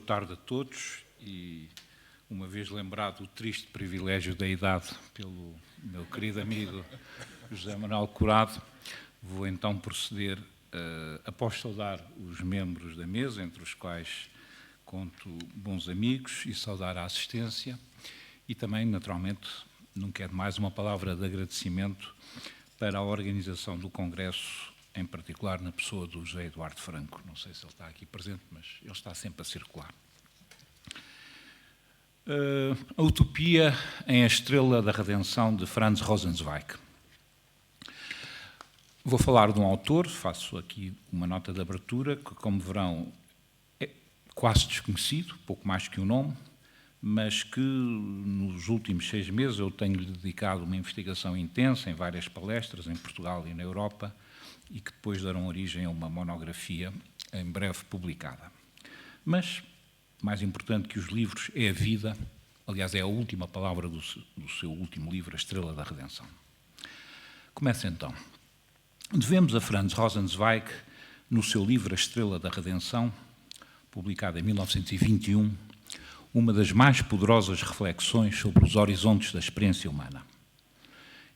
tarde a todos e, uma vez lembrado o triste privilégio da idade pelo meu querido amigo José Manuel Curado, vou então proceder, após saudar os membros da mesa, entre os quais conto bons amigos, e saudar a assistência, e também, naturalmente, não quero mais uma palavra de agradecimento para a organização do Congresso, em particular na pessoa do José Eduardo Franco. Não sei se ele está aqui presente, mas ele está sempre a circular. A Utopia em A Estrela da Redenção, de Franz Rosenzweig. Vou falar de um autor, faço aqui uma nota de abertura, que, como verão, é quase desconhecido, pouco mais que um nome, mas que nos últimos 6 meses eu tenho-lhe dedicado uma investigação intensa em várias palestras, em Portugal e na Europa, e que depois darão origem a uma monografia em breve publicada. Mas, mais importante que os livros, é a vida, aliás, é a última palavra do seu último livro, A Estrela da Redenção. Começa então. Devemos a Franz Rosenzweig, no seu livro A Estrela da Redenção, publicado em 1921, uma das mais poderosas reflexões sobre os horizontes da experiência humana.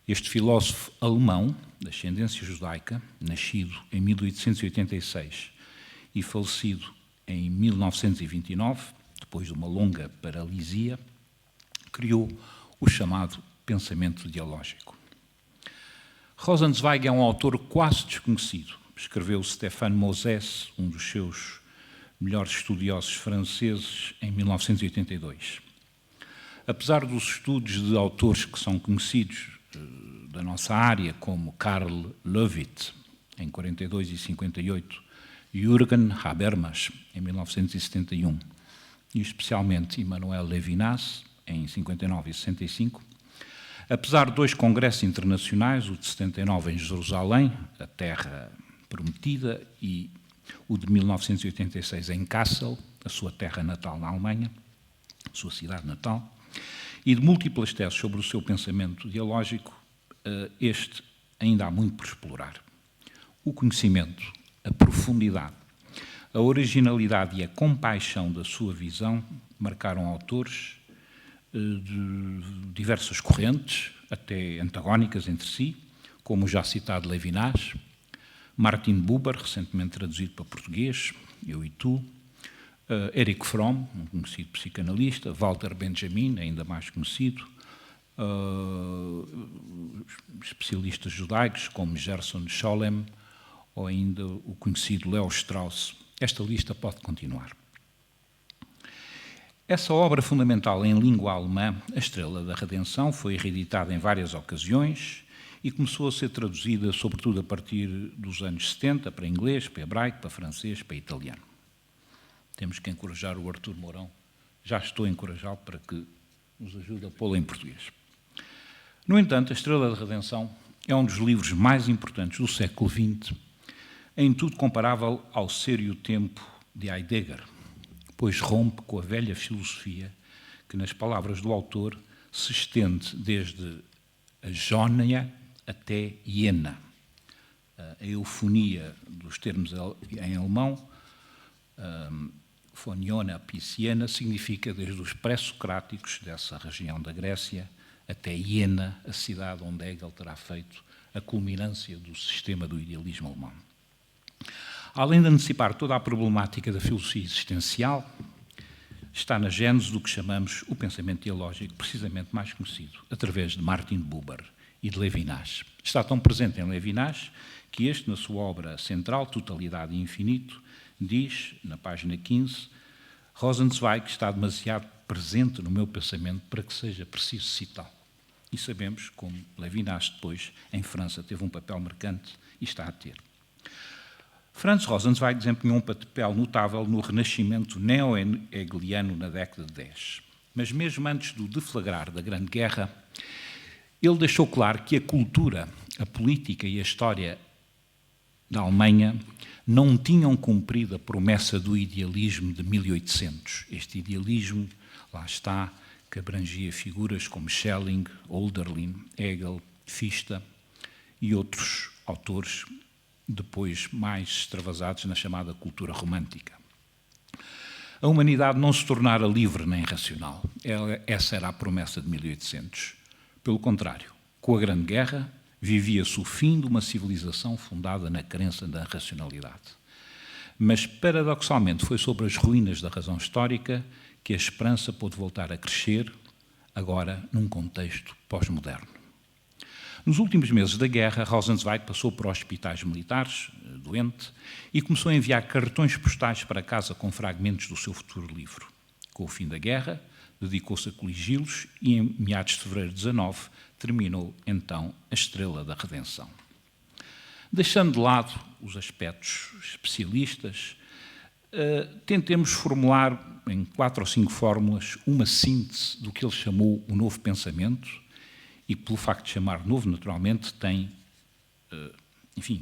Este filósofo alemão, de ascendência judaica, nascido em 1886 e falecido em 1929, depois de uma longa paralisia, criou o chamado pensamento dialógico. Rosenzweig é um autor quase desconhecido. Escreveu Stéphane Moses, um dos seus melhores estudiosos franceses, em 1982. Apesar dos estudos de autores que são conhecidos da nossa área, como Karl Löwit, em 42 e 58, Jürgen Habermas, em 1971, e especialmente Emmanuel Levinas, em 59 e 65, apesar de 2 congressos internacionais, o de 79 em Jerusalém, a Terra Prometida, e o de 1986 em Kassel, a sua terra natal na Alemanha, a sua cidade natal, e de múltiplas teses sobre o seu pensamento dialógico, este ainda há muito por explorar. O conhecimento, a profundidade, a originalidade e a compaixão da sua visão marcaram autores de diversas correntes, até antagónicas entre si, como o já citado Levinas, Martin Buber, recentemente traduzido para português, Eu e Tu, Erich Fromm, um conhecido psicanalista, Walter Benjamin, ainda mais conhecido, especialistas judaicos como Gerson Scholem, ou ainda o conhecido Leo Strauss. Esta lista pode continuar. Essa obra fundamental em língua alemã, A Estrela da Redenção, foi reeditada em várias ocasiões e começou a ser traduzida, sobretudo a partir dos anos 70, para inglês, para hebraico, para francês, para italiano. Temos que encorajar o Artur Mourão. Já estou a encorajá-lo para que nos ajude a pô-la em português. No entanto, A Estrela da Redenção é um dos livros mais importantes do século XX, em tudo comparável ao Ser e o Tempo de Heidegger, pois rompe com a velha filosofia que, nas palavras do autor, se estende desde a Jónia até Iena. A eufonia dos termos em alemão, von Iona bis Iena, significa desde os pré-socráticos dessa região da Grécia até Iena, a cidade onde Hegel terá feito a culminância do sistema do idealismo alemão. Além de antecipar toda a problemática da filosofia existencial, está na gênese do que chamamos o pensamento dialógico, precisamente mais conhecido, através de Martin Buber e de Levinas. Está tão presente em Levinas que este, na sua obra central, Totalidade e Infinito, diz, na página 15, Rosenzweig está demasiado presente no meu pensamento para que seja preciso citá-lo. E sabemos como Levinas depois, em França, teve um papel marcante e está a ter. Franz Rosenzweig desempenhou um papel notável no renascimento neo-hegeliano na década de 10. Mas mesmo antes do deflagrar da Grande Guerra, ele deixou claro que a cultura, a política e a história da Alemanha não tinham cumprido a promessa do idealismo de 1800. Este idealismo, lá está, que abrangia figuras como Schelling, Hölderlin, Hegel, Fichte e outros autores depois mais extravasados na chamada cultura romântica. a humanidade não se tornara livre nem racional. Essa era a promessa de 1800. Pelo contrário, com a Grande Guerra, vivia-se o fim de uma civilização fundada na crença da racionalidade. Mas, paradoxalmente, foi sobre as ruínas da razão histórica que a esperança pôde voltar a crescer, agora num contexto pós-moderno. Nos últimos meses da guerra, Rosenzweig passou por hospitais militares, doente, e começou a enviar cartões postais para casa com fragmentos do seu futuro livro. Com o fim da guerra, dedicou-se a coligi-los e, em meados de fevereiro de 19, terminou, então, A Estrela da Redenção. Deixando de lado os aspectos especialistas, tentemos formular, em 4 ou 5 fórmulas, uma síntese do que ele chamou o novo pensamento e, pelo facto de chamar novo, naturalmente, tem,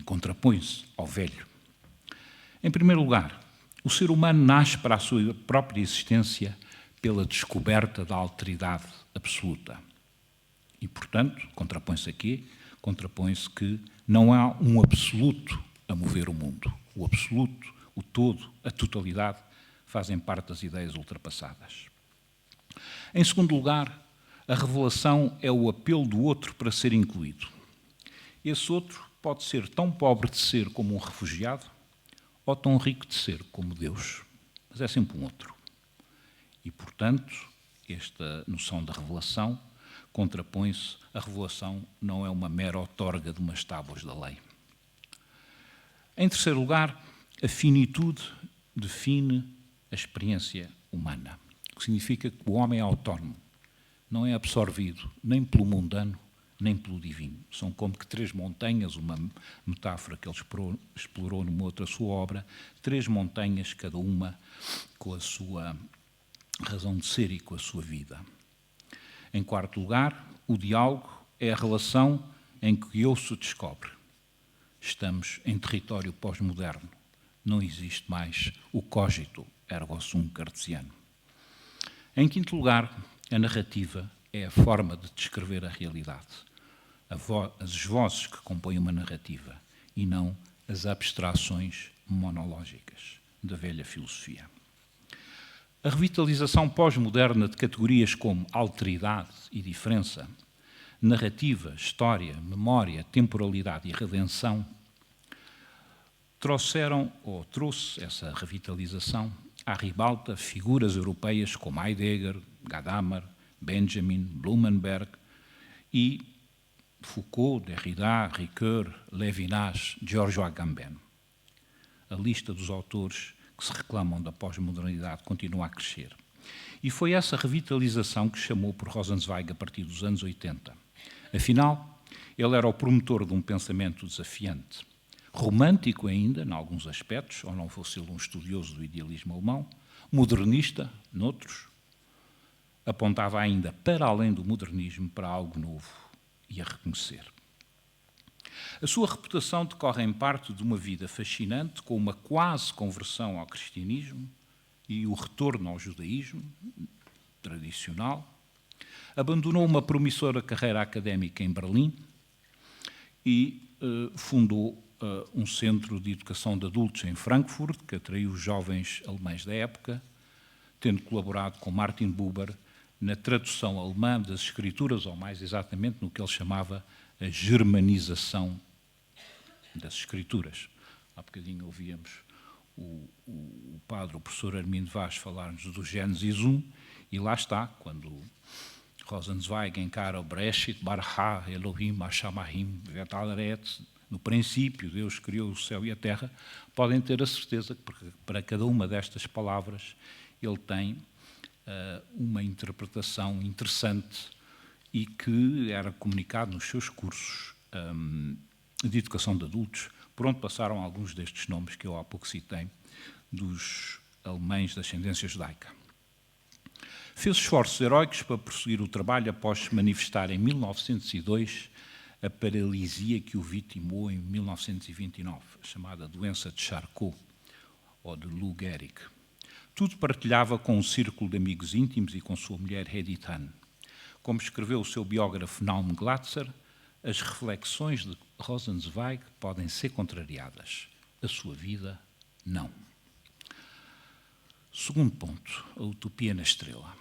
contrapõe-se ao velho. Em primeiro lugar, o ser humano nasce para a sua própria existência pela descoberta da alteridade absoluta. E, portanto, contrapõe-se a quê? Contrapõe-se que não há um absoluto a mover o mundo. O absoluto, o todo, a totalidade, fazem parte das ideias ultrapassadas. Em segundo lugar, a revelação é o apelo do outro para ser incluído. Esse outro pode ser tão pobre de ser como um refugiado ou tão rico de ser como Deus, mas é sempre um outro. E, portanto, esta noção da revelação contrapõe-se. A revelação não é uma mera outorga de umas tábuas da lei. Em terceiro lugar, a finitude define a experiência humana, o que significa que o homem é autónomo, não é absorvido nem pelo mundano, nem pelo divino. São como que 3 montanhas, uma metáfora que ele explorou numa outra sua obra, 3 montanhas, cada uma com a sua razão de ser e com a sua vida. Em quarto lugar, o diálogo é a relação em que eu se descobre. Estamos em território pós-moderno. Não existe mais o cogito ergo sum cartesiano. Em quinto lugar, a narrativa é a forma de descrever a realidade. As vozes que compõem uma narrativa e não as abstrações monológicas da velha filosofia. A revitalização pós-moderna de categorias como alteridade e diferença, narrativa, história, memória, temporalidade e redenção trouxe essa revitalização à ribalta figuras europeias como Heidegger, Gadamer, Benjamin, Blumenberg e Foucault, Derrida, Ricoeur, Levinas, Giorgio Agamben. A lista dos autores que se reclamam da pós-modernidade continua a crescer. E foi essa revitalização que chamou por Rosenzweig a partir dos anos 80. Afinal, ele era o promotor de um pensamento desafiante, romântico ainda, em alguns aspectos, ou não fosse ele um estudioso do idealismo alemão, modernista, noutros, apontava ainda para além do modernismo para algo novo e a reconhecer. A sua reputação decorre em parte de uma vida fascinante, com uma quase conversão ao cristianismo e o retorno ao judaísmo tradicional. Abandonou uma promissora carreira académica em Berlim e fundou um centro de educação de adultos em Frankfurt, que atraiu os jovens alemães da época, tendo colaborado com Martin Buber na tradução alemã das escrituras, ou mais exatamente no que ele chamava a germanização das escrituras. Há bocadinho ouvíamos o padre, o professor Armindo Vaz, falar-nos do Gênesis 1, e lá está, quando Rosenzweig encara o Bereshit, Bará, Elohim, Hashamahim, Vetaret, no princípio Deus criou o céu e a terra, podem ter a certeza que para cada uma destas palavras ele tem uma interpretação interessante e que era comunicado nos seus cursos de educação de adultos, por onde passaram alguns destes nomes que eu há pouco citei, dos alemães de ascendência judaica. Fez esforços heróicos para prosseguir o trabalho após se manifestar em 1902 a paralisia que o vitimou em 1929, a chamada doença de Charcot, ou de Lou Gehrig. Tudo partilhava com um círculo de amigos íntimos e com sua mulher Edith Hahn. Como escreveu o seu biógrafo Naum Glatzer, as reflexões de Rosenzweig podem ser contrariadas. A sua vida, não. Segundo ponto, a utopia na estrela.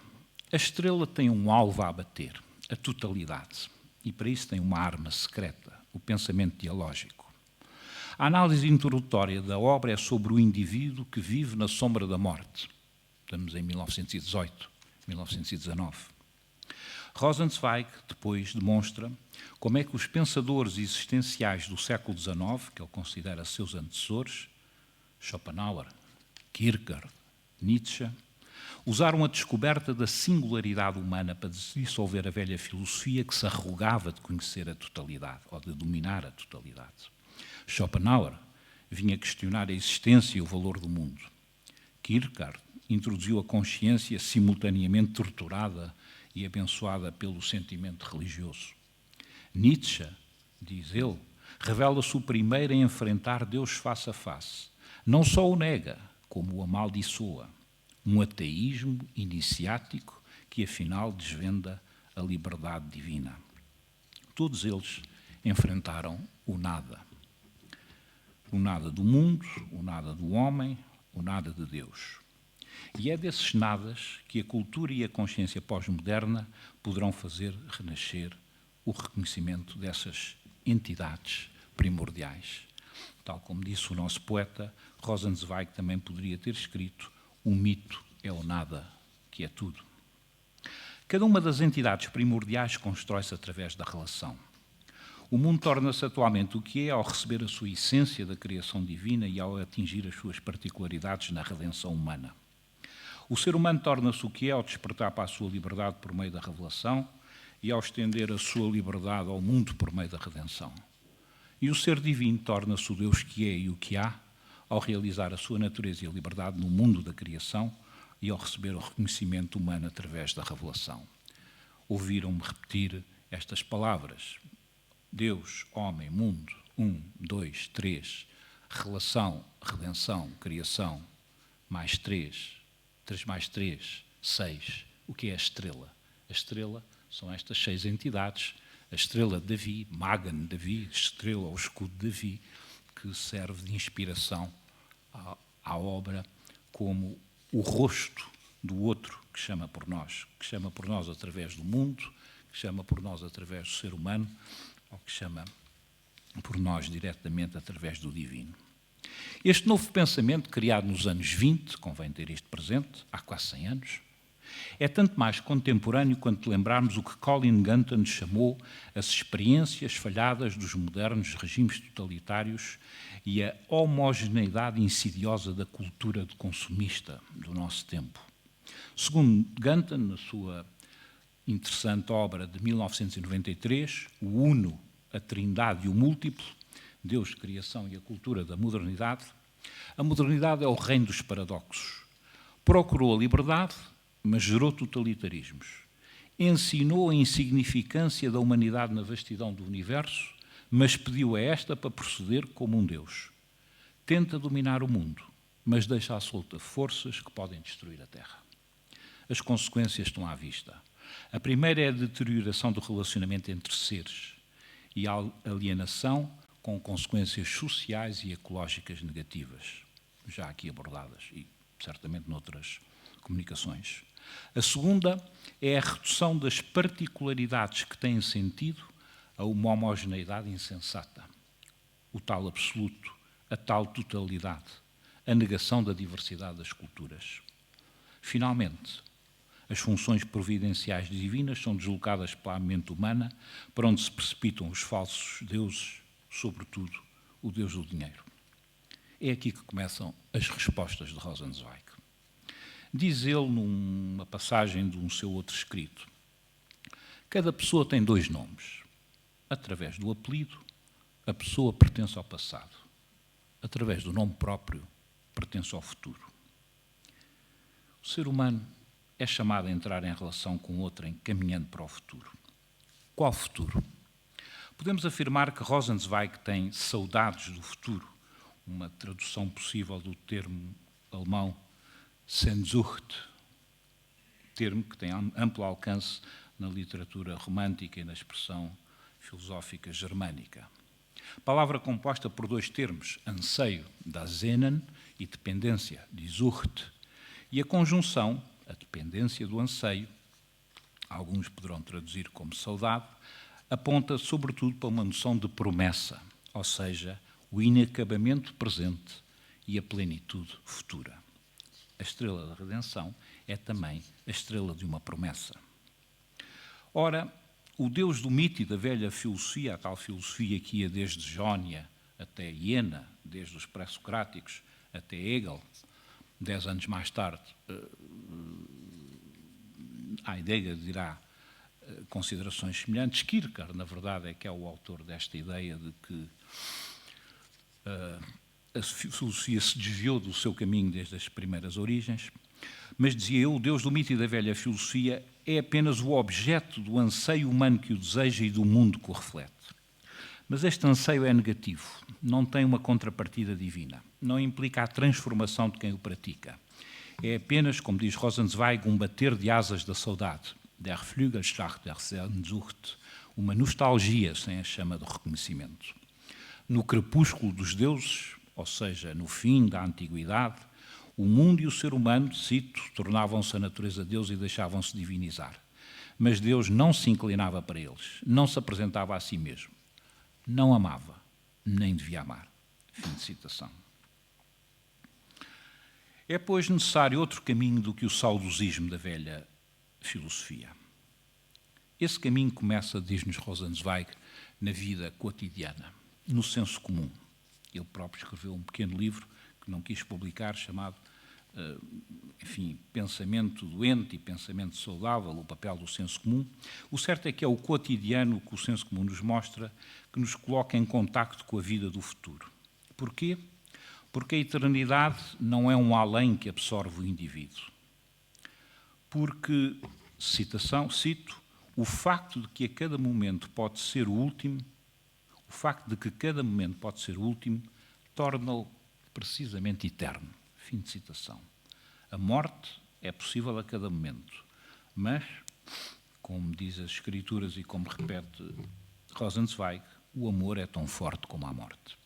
A estrela tem um alvo a abater, a totalidade, e para isso tem uma arma secreta, o pensamento dialógico. A análise introdutória da obra é sobre o indivíduo que vive na sombra da morte. Estamos em 1918, 1919. Rosenzweig depois demonstra como é que os pensadores existenciais do século XIX, que ele considera seus antecessores, Schopenhauer, Kierkegaard, Nietzsche, usaram a descoberta da singularidade humana para dissolver a velha filosofia que se arrogava de conhecer a totalidade, ou de dominar a totalidade. Schopenhauer vinha questionar a existência e o valor do mundo. Kierkegaard introduziu a consciência simultaneamente torturada e abençoada pelo sentimento religioso. Nietzsche, diz ele, revela-se o primeiro a enfrentar Deus face a face. Não só o nega, como o amaldiçoa. Um ateísmo iniciático que, afinal, desvenda a liberdade divina. Todos eles enfrentaram o nada. O nada do mundo, o nada do homem, o nada de Deus. E é desses nadas que a cultura e a consciência pós-moderna poderão fazer renascer o reconhecimento dessas entidades primordiais. Tal como disse o nosso poeta, Rosenzweig também poderia ter escrito: o mito é o nada, que é tudo. Cada uma das entidades primordiais constrói-se através da relação. O mundo torna-se atualmente o que é ao receber a sua essência da criação divina e ao atingir as suas particularidades na redenção humana. O ser humano torna-se o que é ao despertar para a sua liberdade por meio da revelação e ao estender a sua liberdade ao mundo por meio da redenção. E o ser divino torna-se o Deus que é e o que há ao realizar a sua natureza e a liberdade no mundo da criação e ao receber o reconhecimento humano através da revelação. Ouviram-me repetir estas palavras: Deus, homem, mundo, 1, 2, 3, relação, redenção, criação, mais 3, 3 mais 3, 6. O que é a estrela? A estrela são estas 6 entidades. A estrela de Davi, Magen Davi, estrela ou escudo de Davi, que serve de inspiração à obra como o rosto do outro que chama por nós através do mundo, que chama por nós através do ser humano, ou que chama por nós diretamente através do divino. Este novo pensamento, criado nos anos 20, convém ter isto presente, há quase 100 anos, é tanto mais contemporâneo quanto lembrarmos o que Colin Gunton chamou as experiências falhadas dos modernos regimes totalitários e a homogeneidade insidiosa da cultura consumista do nosso tempo. Segundo Gunton, na sua interessante obra de 1993, o Uno, a Trindade e o Múltiplo, Deus, Criação e a Cultura da Modernidade, a modernidade é o reino dos paradoxos. Procurou a liberdade, mas gerou totalitarismos. Ensinou a insignificância da humanidade na vastidão do universo, mas pediu a esta para proceder como um Deus. Tenta dominar o mundo, mas deixa à solta forças que podem destruir a Terra. As consequências estão à vista. A primeira é a deterioração do relacionamento entre seres e a alienação com consequências sociais e ecológicas negativas, já aqui abordadas e certamente noutras comunicações. A segunda é a redução das particularidades que têm sentido a uma homogeneidade insensata, o tal absoluto, a tal totalidade, a negação da diversidade das culturas. Finalmente, as funções providenciais divinas são deslocadas para a mente humana, para onde se precipitam os falsos deuses, sobretudo o Deus do dinheiro. É aqui que começam as respostas de Rosenzweig. Diz ele numa passagem de um seu outro escrito: cada pessoa tem 2 nomes. Através do apelido, a pessoa pertence ao passado. Através do nome próprio, pertence ao futuro. O ser humano é chamado a entrar em relação com outrem, caminhando para o futuro. Qual futuro? Podemos afirmar que Rosenzweig tem saudades do futuro, uma tradução possível do termo alemão Sehnsucht, termo que tem amplo alcance na literatura romântica e na expressão filosófica germânica. Palavra composta por 2 termos, anseio, das Sehnen, e dependência, die Sucht, E a conjunção, a dependência do anseio, alguns poderão traduzir como saudade, aponta sobretudo para uma noção de promessa, ou seja, o inacabamento presente e a plenitude futura. A estrela da redenção é também a estrela de uma promessa. Ora, o Deus do mito e da velha filosofia, a tal filosofia que ia desde Jónia até Iena, desde os pré-socráticos até Hegel, 10 anos mais tarde, Heidegger dirá considerações semelhantes. Kierkegaard, na verdade, é que é o autor desta ideia de que a filosofia se desviou do seu caminho desde as primeiras origens, mas dizia eu, o Deus do mito e da velha filosofia é apenas o objeto do anseio humano que o deseja e do mundo que o reflete. Mas este anseio é negativo, não tem uma contrapartida divina, não implica a transformação de quem o pratica. É apenas, como diz Rosenzweig, um bater de asas da saudade, der Flügelschlag der Sehnsucht, uma nostalgia sem a chama do reconhecimento. No crepúsculo dos deuses, ou seja, no fim da antiguidade, o mundo e o ser humano, cito, tornavam-se a natureza de Deus e deixavam-se divinizar. Mas Deus não se inclinava para eles, não se apresentava a si mesmo. Não amava, nem devia amar. Fim de citação. É, pois, necessário outro caminho do que o saudosismo da velha filosofia. Esse caminho começa, diz-nos Rosenzweig, na vida cotidiana, no senso comum. Ele próprio escreveu um pequeno livro que não quis publicar, chamado, Pensamento Doente e Pensamento Saudável, o papel do senso comum. O certo é que é o cotidiano que o senso comum nos mostra, que nos coloca em contacto com a vida do futuro. Porquê? Porque a eternidade não é um além que absorve o indivíduo. Porque, cito, o facto de que a cada momento pode ser o último, torna-o precisamente eterno. Fim de citação. A morte é possível a cada momento, mas, como diz as Escrituras e como repete Rosenzweig, o amor é tão forte como a morte.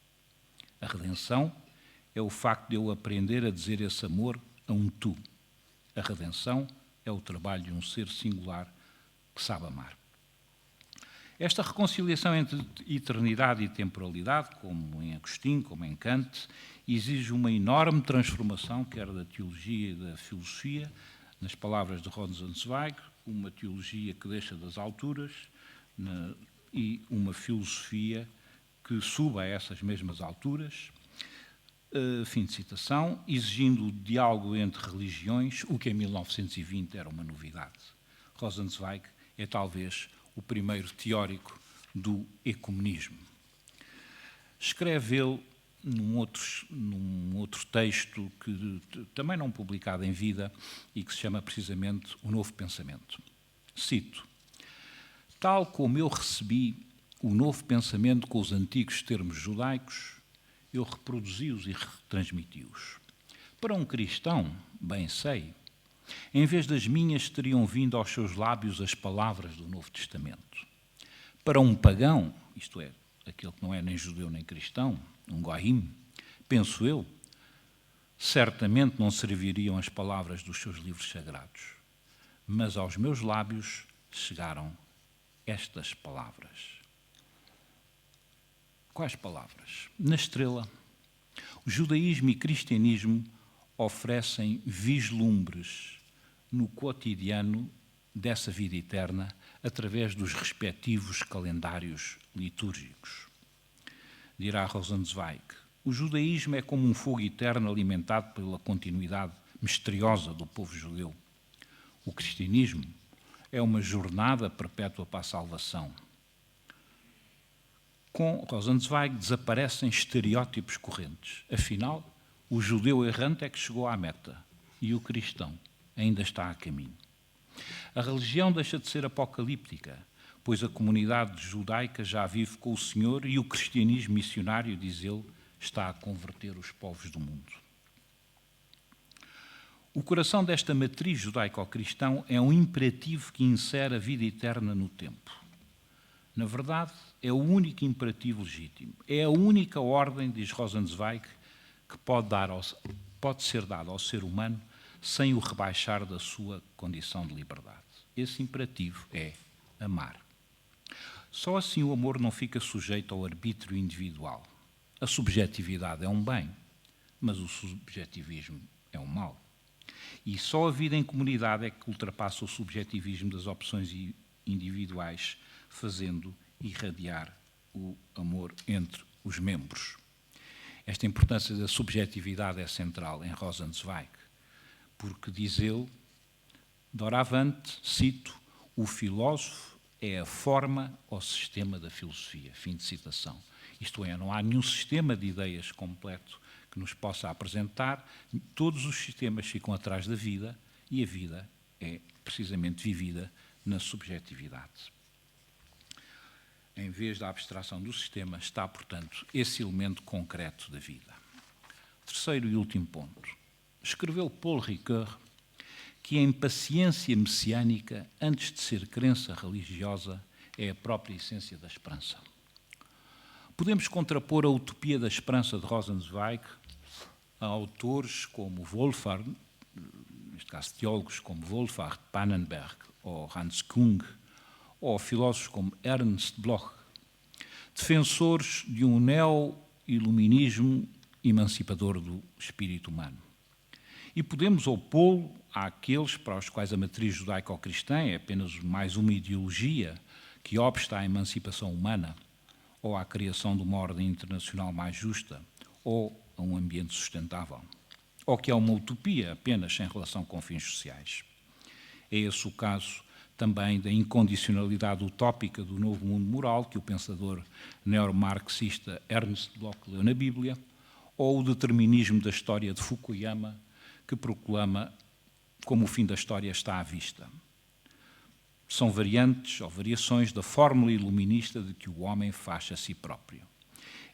A redenção é o facto de eu aprender a dizer esse amor a um tu. A redenção é o trabalho de um ser singular que sabe amar. Esta reconciliação entre eternidade e temporalidade, como em Agostinho, como em Kant, exige uma enorme transformação, quer da teologia e da filosofia, nas palavras de Rosenzweig, uma teologia que deixa das alturas e uma filosofia que suba a essas mesmas alturas, fim de citação, exigindo o diálogo entre religiões, o que em 1920 era uma novidade. Rosenzweig é talvez o primeiro teórico do ecumenismo. Escreve ele num outro texto, que também não publicado em vida, e que se chama precisamente O Novo Pensamento. Cito: tal como eu recebi o novo pensamento com os antigos termos judaicos, eu reproduzi-os e retransmiti-os. Para um cristão, bem sei, em vez das minhas teriam vindo aos seus lábios as palavras do Novo Testamento. Para um pagão, isto é, aquele que não é nem judeu nem cristão, um goim, penso eu, certamente não serviriam as palavras dos seus livros sagrados. Mas aos meus lábios chegaram estas palavras. Quais palavras? Na estrela. O judaísmo e cristianismo oferecem vislumbres no cotidiano dessa vida eterna através dos respectivos calendários litúrgicos. Dirá Rosenzweig, o judaísmo é como um fogo eterno alimentado pela continuidade misteriosa do povo judeu. O cristianismo é uma jornada perpétua para a salvação. Com Rosenzweig desaparecem estereótipos correntes. Afinal, o judeu errante é que chegou à meta e o cristão ainda está a caminho. A religião deixa de ser apocalíptica, pois a comunidade judaica já vive com o Senhor e o cristianismo missionário, diz ele, está a converter os povos do mundo. O coração desta matriz judaico-cristão é um imperativo que insere a vida eterna no tempo. Na verdade, é o único imperativo legítimo. É a única ordem, diz Rosenzweig, que pode ser dada ao ser humano sem o rebaixar da sua condição de liberdade. Esse imperativo é amar. Só assim o amor não fica sujeito ao arbítrio individual. A subjetividade é um bem, mas o subjetivismo é um mal. E só a vida em comunidade é que ultrapassa o subjetivismo das opções individuais, fazendo irradiar o amor entre os membros. Esta importância da subjetividade é central em Rosenzweig, porque diz ele, doravante, cito, o filósofo é a forma ou sistema da filosofia. Fim de citação. Isto é, não há nenhum sistema de ideias completo que nos possa apresentar. Todos os sistemas ficam atrás da vida e a vida é precisamente vivida na subjetividade. Em vez da abstração do sistema, está, portanto, esse elemento concreto da vida. Terceiro e último ponto. Escreveu Paul Ricoeur que a impaciência messiânica, antes de ser crença religiosa, é a própria essência da esperança. Podemos contrapor a utopia da esperança de Rosenzweig a autores como Wolfhard, neste caso teólogos como Wolfhard Pannenberg ou Hans Kung, ou filósofos como Ernst Bloch, defensores de um neo-iluminismo emancipador do espírito humano. E podemos opô-lo àqueles para os quais a matriz judaico-cristã é apenas mais uma ideologia que obsta à emancipação humana, ou à criação de uma ordem internacional mais justa, ou a um ambiente sustentável, ou que é uma utopia apenas sem relação com fins sociais. É esse o caso também da incondicionalidade utópica do novo mundo moral que o pensador neomarxista Ernst Bloch leu na Bíblia, ou o determinismo da história de Fukuyama, que proclama como o fim da história está à vista. São variantes ou variações da fórmula iluminista de que o homem faz a si próprio.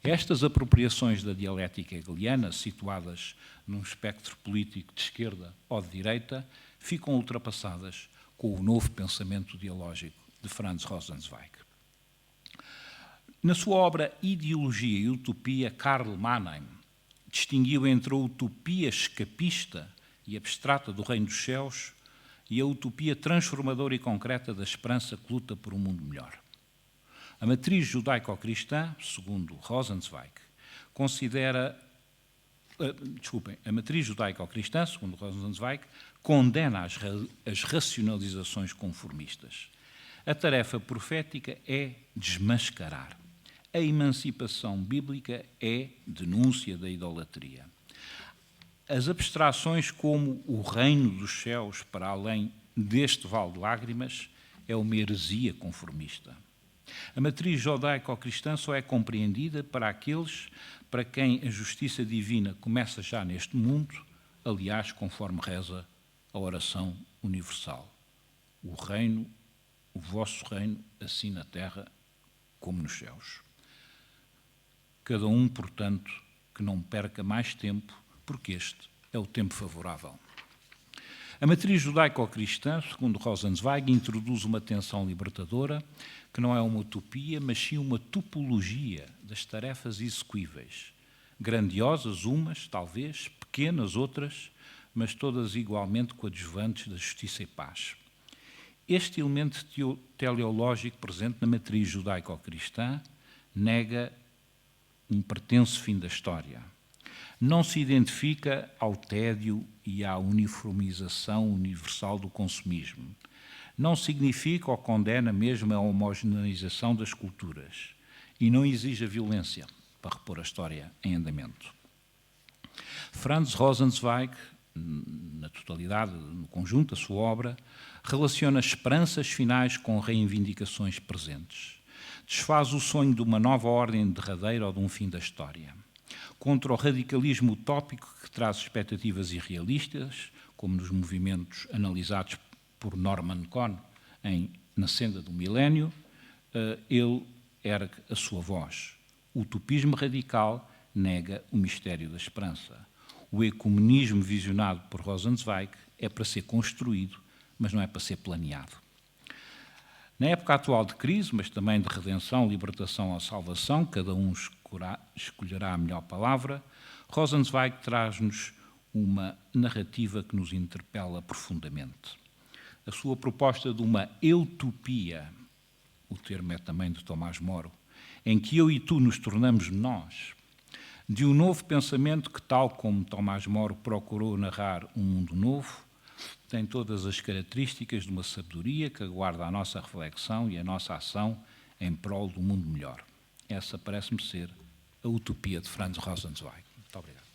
Estas apropriações da dialética hegeliana, situadas num espectro político de esquerda ou de direita, ficam ultrapassadas com o novo pensamento dialógico de Franz Rosenzweig. Na sua obra Ideologia e Utopia, Karl Mannheim distinguiu entre a utopia escapista e abstrata do reino dos céus e a utopia transformadora e concreta da esperança que luta por um mundo melhor. A matriz judaico-cristã, segundo Rosenzweig, a matriz judaico-cristã, segundo Rosenzweig, condena as racionalizações conformistas. A tarefa profética é desmascarar. A emancipação bíblica é denúncia da idolatria. As abstrações como o reino dos céus para além deste vale de lágrimas é uma heresia conformista. A matriz judaico-cristã só é compreendida para aqueles para quem a justiça divina começa já neste mundo, aliás, conforme reza a oração universal. O vosso reino, assim na terra como nos céus. Cada um, portanto, que não perca mais tempo, porque este é o tempo favorável. A matriz judaico-cristã, segundo Rosenzweig, introduz uma tensão libertadora que não é uma utopia, mas sim uma topologia das tarefas execuíveis. Grandiosas umas, talvez, pequenas outras, mas todas igualmente coadjuvantes da justiça e paz. Este elemento teleológico presente na matriz judaico-cristã nega um pretenso fim da história. Não se identifica ao tédio e à uniformização universal do consumismo. Não significa ou condena mesmo a homogeneização das culturas. E não exige a violência para repor a história em andamento. Franz Rosenzweig, na totalidade, no conjunto da sua obra, relaciona esperanças finais com reivindicações presentes. Desfaz o sonho de uma nova ordem derradeira ou de um fim da história. Contra o radicalismo utópico que traz expectativas irrealistas, como nos movimentos analisados por Norman Cohn na Senda do Milénio, ele ergue a sua voz. O utopismo radical nega o mistério da esperança. O ecumenismo visionado por Rosenzweig é para ser construído, mas não é para ser planeado. Na época atual de crise, mas também de redenção, libertação ou salvação, cada um escolherá a melhor palavra, Rosenzweig traz-nos uma narrativa que nos interpela profundamente. A sua proposta de uma utopia, o termo é também de Tomás Moro, em que eu e tu nos tornamos nós, de um novo pensamento que, tal como Tomás Moro procurou narrar um mundo novo, tem todas as características de uma sabedoria que aguarda a nossa reflexão e a nossa ação em prol do mundo melhor. Essa parece-me ser a utopia de Franz Rosenzweig. Muito obrigado.